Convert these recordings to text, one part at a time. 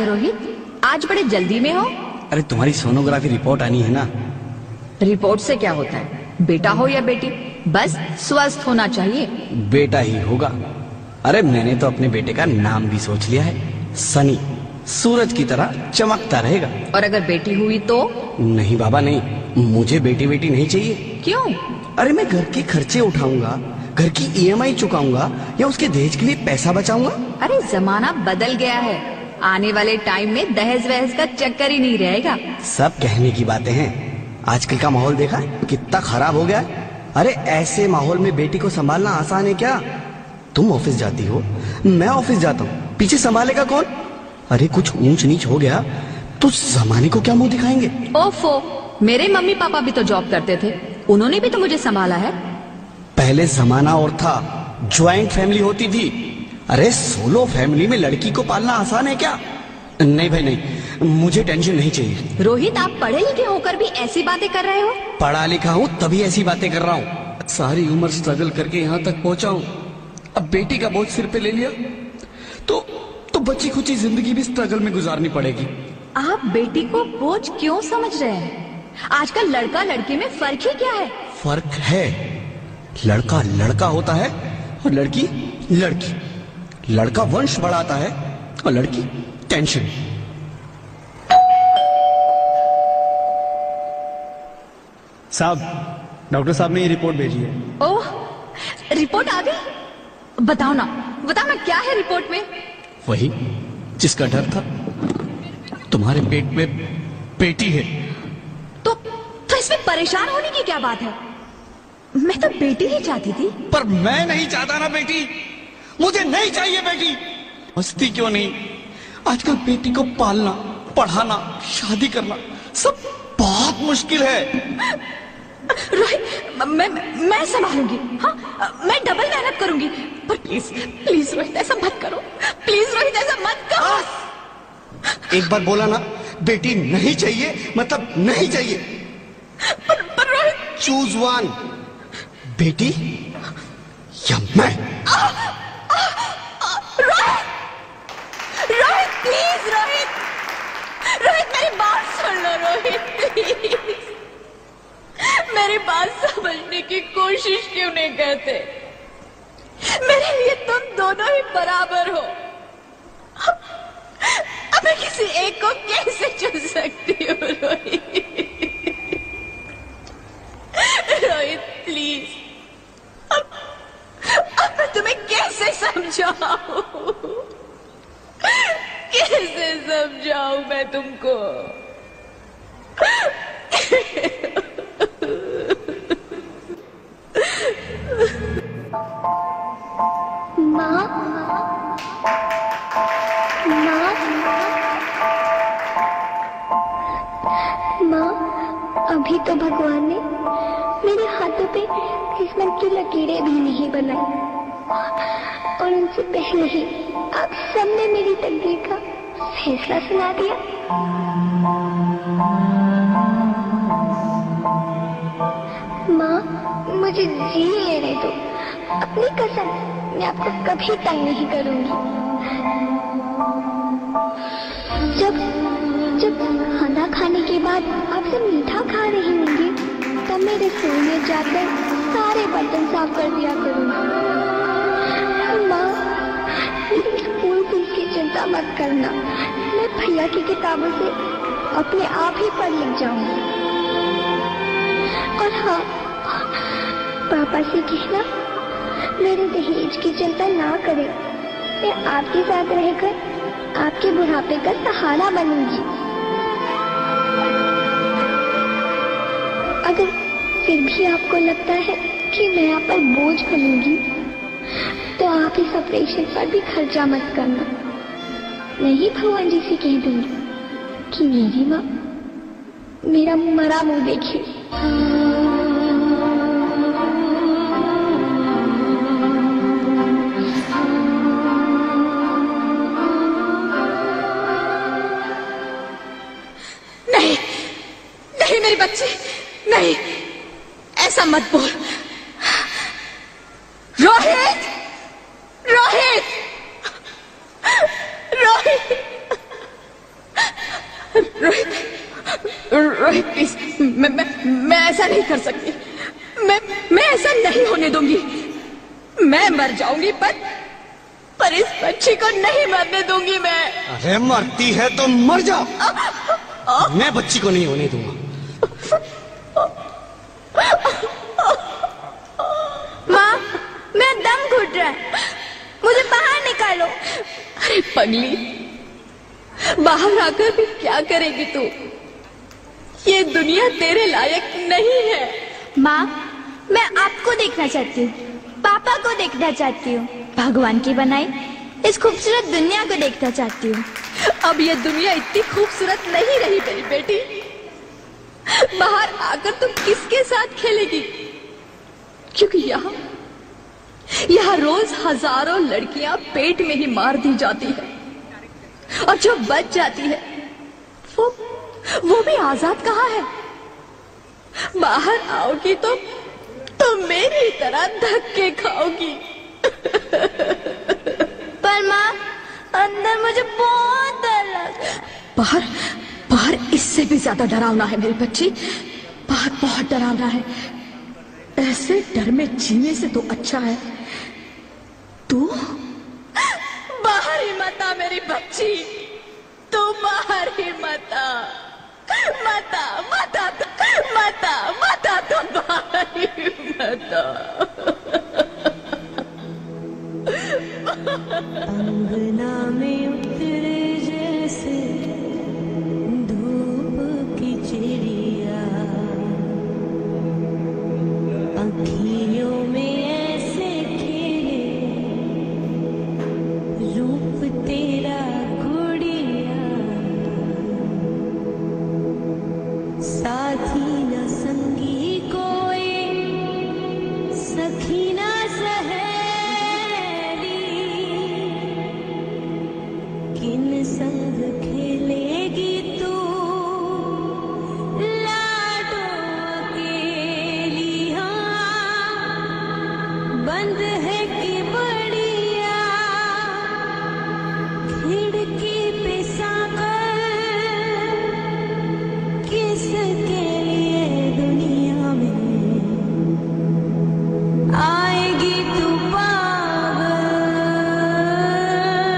रोहित, आज बड़े जल्दी में हो? अरे तुम्हारी सोनोग्राफी रिपोर्ट आनी है ना। रिपोर्ट से क्या होता है? बेटा हो या बेटी, बस स्वस्थ होना चाहिए। बेटा ही होगा। अरे मैंने तो अपने बेटे का नाम भी सोच लिया है, सनी। सूरज की तरह चमकता रहेगा। और अगर बेटी हुई तो? नहीं बाबा नहीं, मुझे बेटी बेटी नहीं चाहिए। क्यों? अरे मैं घर के खर्चे उठाऊंगा, घर की ईएमआई चुकाऊंगा या उसके दहेज के लिए पैसा बचाऊंगा। अरे जमाना बदल गया है, आने वाले टाइम में दहेज वहेज का चक्कर ही नहीं रहेगा। सब कहने की बातें हैं, आजकल का माहौल देखा कितना खराब हो गया है। अरे ऐसे माहौल में बेटी को संभालना आसान है क्या? तुम ऑफिस जाती हो, मैं ऑफिस जाता हूँ, पीछे संभालेगा कौन? अरे कुछ ऊंच नीच हो गया तो जमाने को क्या मुंह दिखाएंगे? ओफो, मेरे मम्मी पापा भी तो जॉब करते थे, उन्होंने भी तो मुझे संभाला है। पहले जमाना और था, ज्वाइंट फैमिली होती थी। अरे सोलो फैमिली में लड़की को पालना आसान है क्या? नहीं भाई नहीं, मुझे टेंशन नहीं चाहिए। रोहित, आप पढ़े लिखे होकर भी ऐसी बातें कर रहे हो? पढ़ा लिखा हूँ तभी ऐसी बातें कर रहा हूँ। सारी उम्र स्ट्रगल करके यहाँ तक पहुंचा हूँ, अब बेटी का बोझ सिर पे ले लिया तो बची खुची जिंदगी भी स्ट्रगल में गुजारनी पड़ेगी। आप बेटी को बोझ क्यों समझ रहे हैं? आजकल लड़का लड़की में फर्क ही क्या है? फर्क है, लड़का लड़का होता है और लड़की लड़की। लड़का वंश बढ़ाता है और लड़की टेंशन। साहब, डॉक्टर साहब ने ये रिपोर्ट भेजी है। ओह, रिपोर्ट आ गई? बताओ ना क्या है रिपोर्ट में? वही जिसका डर था, तुम्हारे पेट में बेटी है। तो इसमें परेशान होने की क्या बात है? मैं तो बेटी ही चाहती थी। पर मैं नहीं चाहता ना बेटी, मुझे नहीं चाहिए बेटी। मस्ती क्यों नहीं, आजकल बेटी को पालना, पढ़ाना, शादी करना सब बहुत मुश्किल है। रोहित, मैं संभालूंगी। हाँ, मैं डबल मेहनत करूंगी। पर प्लीज रोहित ऐसा मत करो, प्लीज रोहित ऐसा मत करो। एक बार बोला ना, बेटी नहीं चाहिए मतलब नहीं चाहिए। पर रोहित, चूज वन, बेटी या मैं। रोहित प्लीज, रोहित मेरी बात सुन लो। रोहित प्लीज, मेरी बात समझने की कोशिश क्यों नहीं करते? मेरे लिए तुम दोनों ही बराबर हो। अब मैं किसी एक को कैसे चुन सकती हूँ? रोहित प्लीज, अब मैं तुम्हें कैसे समझाऊं? कैसे समझाऊं मैं तुमको? माँ, अभी तो भगवान ने मेरे हाथों पे किस्मत की लकीरें भी नहीं बनाई, और उनसे पहले ही आप सबने मेरी तकदीर का फैसला सुना दिया। माँ, मुझे जी लेने दो, अपनी कसम, मैं आपको कभी तंग नहीं करूंगी। जब खाना खाने के बाद आपसे मीठा खा रही होंगी, तब मैं रसोई में जाकर सारे बर्तन साफ कर दिया करूंगी। माँ, स्कूल फीस की चिंता मत करना, मैं भैया की किताबों से अपने आप ही पढ़ लिख जाऊंगी। और हाँ, पापा से कहना मेरे दहेज की चिंता ना करें, मैं आपके साथ रहकर आपके बुढ़ापे का सहारा बनूंगी। अगर फिर भी आपको लगता है कि मैं आप पर बोझ बनूंगी, तो आप इस ऑपरेशन पर भी खर्चा मत करना। मैं ही भगवान जी से कह दूंगी कि मेरी माँ मेरा मरा मुंह देखे। नहीं मेरी बच्ची, नहीं, ऐसा मत बोल। रोहित, रोहित, रोहित, रोहित प्लीज, मैं ऐसा नहीं कर सकती। मैं ऐसा नहीं होने दूंगी। मैं मर जाऊंगी पर इस बच्ची को नहीं मरने दूंगी मैं। अरे मरती है तो मर जा, मैं बच्ची को नहीं होने दूंगा। माँ, मेरा दम घुट रहा है, मुझे बाहर निकालो। अरे पगली, बाहर आकर भी क्या करेगी तू? ये दुनिया तेरे लायक नहीं है। माँ, मैं आपको देखना चाहती हूँ, पापा को देखना चाहती हूँ, भगवान की बनाई इस खूबसूरत दुनिया को देखना चाहती हूँ। अब ये दुनिया इतनी खूबसूरत नहीं रही मेरी बेटी। बाहर आकर तुम किसके साथ खेलेगी? क्योंकि यहाँ रोज हजारों लड़कियां पेट में ही मार दी जाती है, और जो बच जाती है वो भी आजाद कहाँ है? बाहर आओगी तो मेरी तरह धक्के खाओगी। पर माँ, अंदर मुझे बहुत डर लग रहा है। बाहर इससे भी ज्यादा डरावना है मेरी बच्ची। बाहर बहुत डरावना है। ऐसे डर में जीने से तो अच्छा है तू बाहर ही मत आ मेरी बच्ची। तू बाहर ही मत आ, मत आ, मत आ, मत आ, मत आ, तू बाहर ही मत आ। अंगना में उतरे जैसे धूप की चिड़िया, अखियों में ऐसे खेले रूप तेरा गुड़िया, साथी न संगी कोई, सखी न सहेली, किन संग खेलेगी तू लाडो अकेली। हाँ, बंद है कि बढ़िया खिड़की पे साकर, किसके लिए दुनिया में आएगी तू पागल,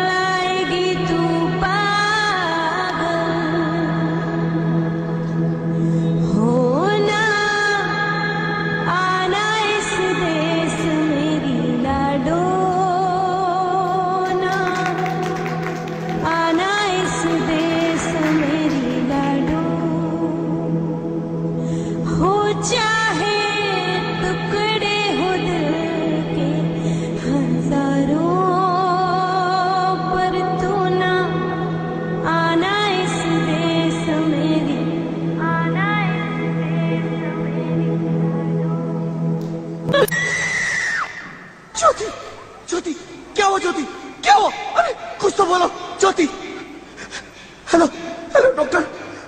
आएगी तू पागल। होना आना इस देश मेरी लाडो, ना आना इस देश मेरी लाडो। हो चाहे टुकड़े हो दिल के हजारों, पर तू ना आना इस देश मेरी, आना इस देश मेरी लाडो। ज्योति, ज्योति, क्या हुआ ज्योति, क्या हुआ? अरे कुछ तो बोलो Jyoti. Hello hello doctor,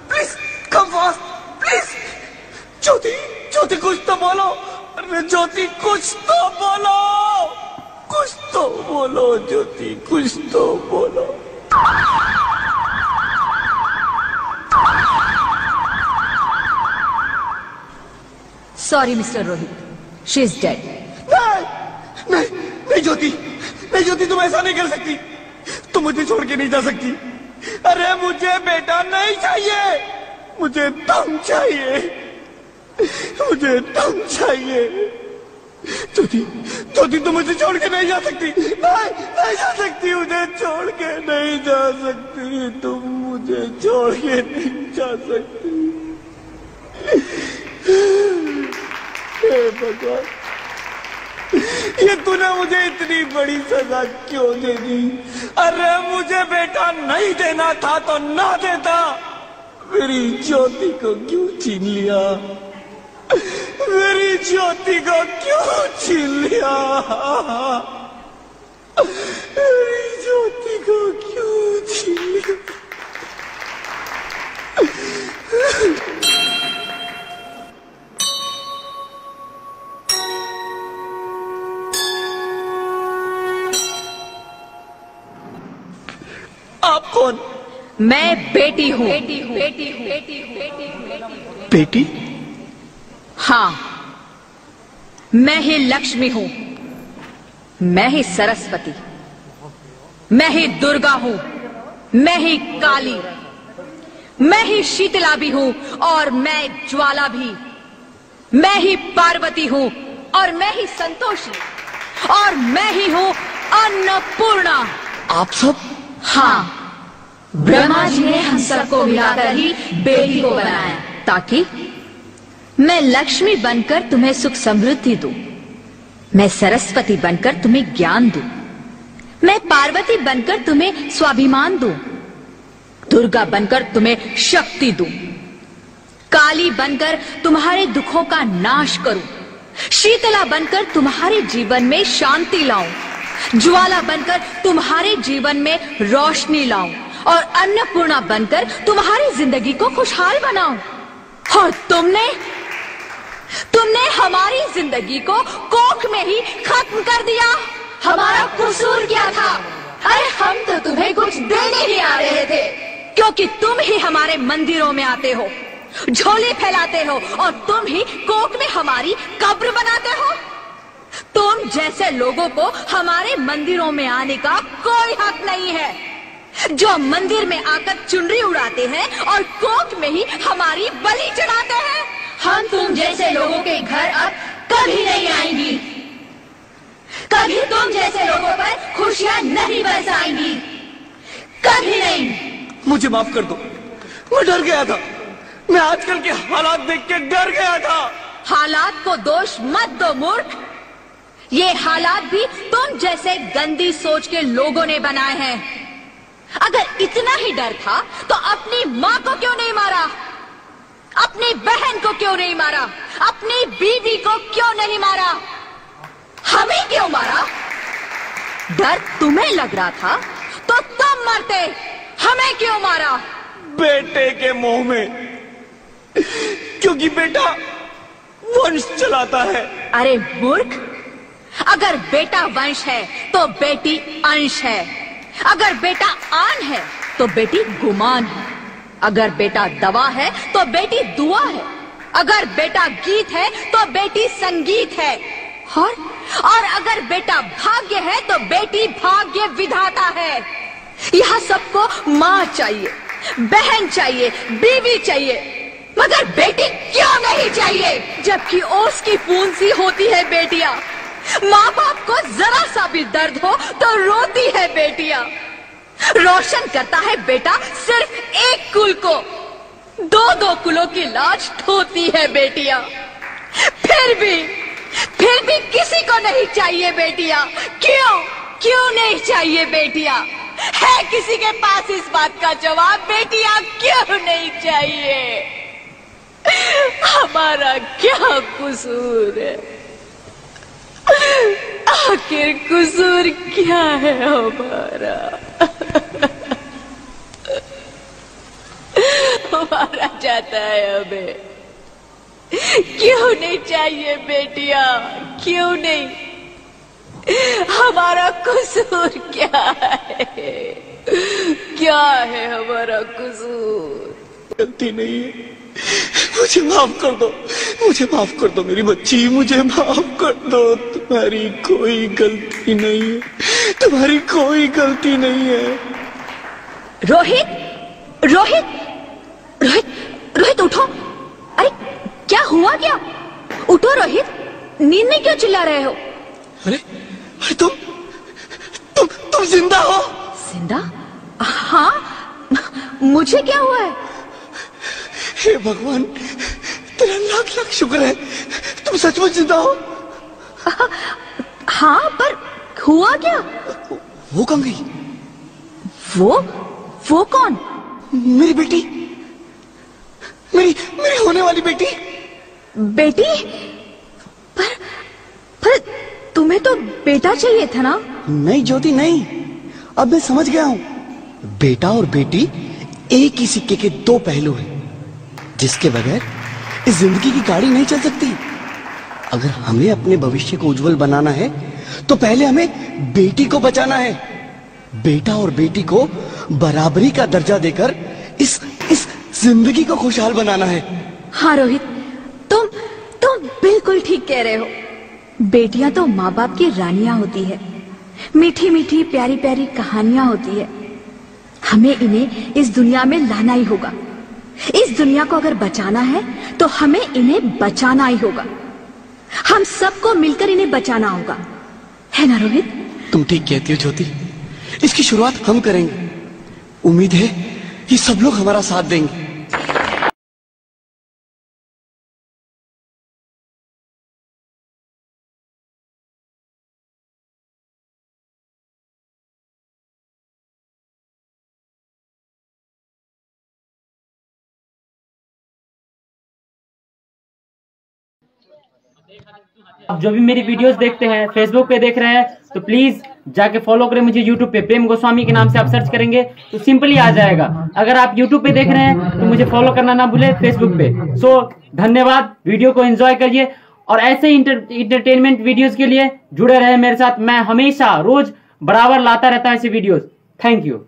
please come fast please. Jyoti, Jyoti कुछ तो बोलो। अरे ज्योति कुछ तो बोलो, कुछ तो बोलो ज्योति, कुछ तो बोलो। Sorry mister Rohit, she is dead. नहीं नहीं नहीं ज्योति, नहीं ज्योति, तुम ऐसा नहीं कर सकती। तुम मुझे छोड़ के नहीं जा सकती। अरे मुझे बेटा नहीं चाहिए, मुझे तुम चाहिए, मुझे तुम चाहिए। ज्योति, ज्योति तुम मुझे छोड़ के नहीं जा सकती। नहीं नहीं जा सकती, मुझे छोड़ के नहीं जा सकती। तुम मुझे छोड़ के नहीं जा सकती। हे भगवान, ये तूने मुझे इतनी बड़ी सजा क्यों दे दी? अरे मुझे बेटा नहीं देना था तो ना देता। मेरी ज्योति को क्यों छीन लिया? मेरी ज्योति को क्यों छीन लिया? मेरी ज्योति को क्यों छीन लिया? आप कौन? मैं बेटी हूँ। बेटी? हाँ, मैं ही लक्ष्मी हूँ, मैं ही सरस्वती, मैं ही दुर्गा हूँ, मैं ही काली, मैं ही शीतला भी हूँ और मैं ज्वाला भी, मैं ही पार्वती हूँ और मैं ही संतोषी और मैं ही हूँ अन्नपूर्णा। आप सब? हाँ, ब्रह्मा जी ने हम सबको मिलाकर ही बेटी को बनाया ताकि मैं लक्ष्मी बनकर तुम्हें सुख समृद्धि दूं, मैं सरस्वती बनकर तुम्हें ज्ञान दूं, मैं पार्वती बनकर तुम्हें स्वाभिमान दूं, दुर्गा बनकर तुम्हें शक्ति दूं, काली बनकर तुम्हारे दुखों का नाश करूं, शीतला बनकर तुम्हारे जीवन में शांति लाऊं, ज्वाला बनकर तुम्हारे जीवन में रोशनी लाऊं और अन्नपूर्णा बनकर तुम्हारी जिंदगी को खुशहाल बनाऊं। और तुमने हमारी जिंदगी को कोख में ही खत्म कर दिया। हमारा कसूर क्या था? अरे हम तो तुम्हें कुछ देने ही आ रहे थे, क्योंकि तुम ही हमारे मंदिरों में आते हो, झोली फैलाते हो और तुम ही कोख में हमारी कब्र बनाते हो। तुम जैसे लोगों को हमारे मंदिरों में आने का कोई हक नहीं है, जो मंदिर में आकर चुनरी उड़ाते हैं और कोख में ही हमारी बलि चढ़ाते हैं। हम तुम जैसे लोगों के घर अब कभी नहीं आएंगी, कभी तुम जैसे लोगों पर खुशियां नहीं बरसाएंगी, कभी नहीं। मुझे माफ कर दो, मैं डर गया था, मैं आजकल के हालात देख के डर गया था। हालात को दोष मत दो मूर्ख, ये हालात भी तुम जैसे गंदी सोच के लोगों ने बनाए हैं। अगर इतना ही डर था तो अपनी माँ को क्यों नहीं मारा, अपनी बहन को क्यों नहीं मारा, अपनी बीवी को क्यों नहीं मारा, हमें क्यों मारा? डर तुम्हें लग रहा था तो तुम मरते, हमें क्यों मारा? बेटे के मोह में, क्योंकि बेटा वंश चलाता है। अरे मूर्ख, अगर बेटा वंश है तो बेटी अंश है, अगर बेटा आन है तो बेटी गुमान है, अगर बेटा दवा है तो बेटी दुआ है, अगर बेटा गीत है तो बेटी संगीत है, और अगर बेटा भाग्य है तो बेटी भाग्य विधाता है। यहाँ सबको माँ चाहिए, बहन चाहिए, बीवी चाहिए, मगर बेटी क्यों नहीं चाहिए? जबकि ओस की बूंद सी होती है बेटियां, माँ बाप को जरा सा भी दर्द हो तो रोती है बेटियां। रोशन करता है बेटा सिर्फ एक कुल को, दो दो कुलों की लाज ढोती है बेटियां। फिर भी किसी को नहीं चाहिए बेटियां। क्यों नहीं चाहिए बेटियां? है किसी के पास इस बात का जवाब? बेटियां क्यों नहीं चाहिए? हमारा क्या कसूर है? आखिर कसूर क्या है हमारा? मारा जाता है हमें, क्यों नहीं चाहिए बेटियां? क्यों नहीं? हमारा कसूर क्या है? क्या है हमारा कसूर? गलती नहीं है, मुझे माफ कर दो, मुझे माफ कर दो मेरी बच्ची, मुझे माफ कर दो। तुम्हारी कोई गलती नहीं है, तुम्हारी कोई गलती नहीं है। रोहित, रोहित, रोहित, रोहित उठो। अरे क्या हुआ क्या? उठो रोहित, नींद में क्यों चिल्ला रहे हो? अरे तुम जिंदा हो? जिंदा? हाँ, मुझे क्या हुआ है? हे भगवान, तेरा लाख लाख शुक्र है, तुम सचमुच जिंदा हो। हाँ, पर हुआ क्या? वो कहाँ गई? वो कौन? मेरी बेटी, मेरी होने वाली बेटी। बेटी? पर तुम्हें तो बेटा चाहिए था ना? नहीं ज्योति नहीं, अब मैं समझ गया हूँ। बेटा और बेटी एक ही सिक्के के दो पहलू हैं, जिसके बगैर इस जिंदगी की गाड़ी नहीं चल सकती। अगर हमें अपने भविष्य को उज्जवल बनाना है तो पहले हमें बेटी को बचाना है। बेटा और बेटी को बराबरी का दर्जा देकर इस जिंदगी को खुशहाल बनाना है। हाँ रोहित, तुम बिल्कुल ठीक कह रहे हो। बेटियां तो माँ बाप की रानियां होती है, मीठी मीठी प्यारी प्यारी कहानियां होती है। हमें इन्हें इस दुनिया में लाना ही होगा। इस दुनिया को अगर बचाना है तो हमें इन्हें बचाना ही होगा। हम सबको मिलकर इन्हें बचाना होगा, है ना रोहित? तुम ठीक कहती हो ज्योति, इसकी शुरुआत हम करेंगे। उम्मीद है कि सब लोग हमारा साथ देंगे। आप जो भी मेरी वीडियोस देखते हैं, फेसबुक पे देख रहे हैं, तो प्लीज जाके फॉलो करें मुझे यूट्यूब पे। प्रेम गोस्वामी के नाम से आप सर्च करेंगे तो सिंपली आ जाएगा। अगर आप यूट्यूब पे देख रहे हैं तो मुझे फॉलो करना ना भूले फेसबुक पे। सो धन्यवाद, वीडियो को एंजॉय करिए और ऐसे इंटरटेनमेंट वीडियोस के लिए जुड़े रहे मेरे साथ। मैं हमेशा रोज बराबर लाता रहता हूं ऐसे वीडियोस। Thank you.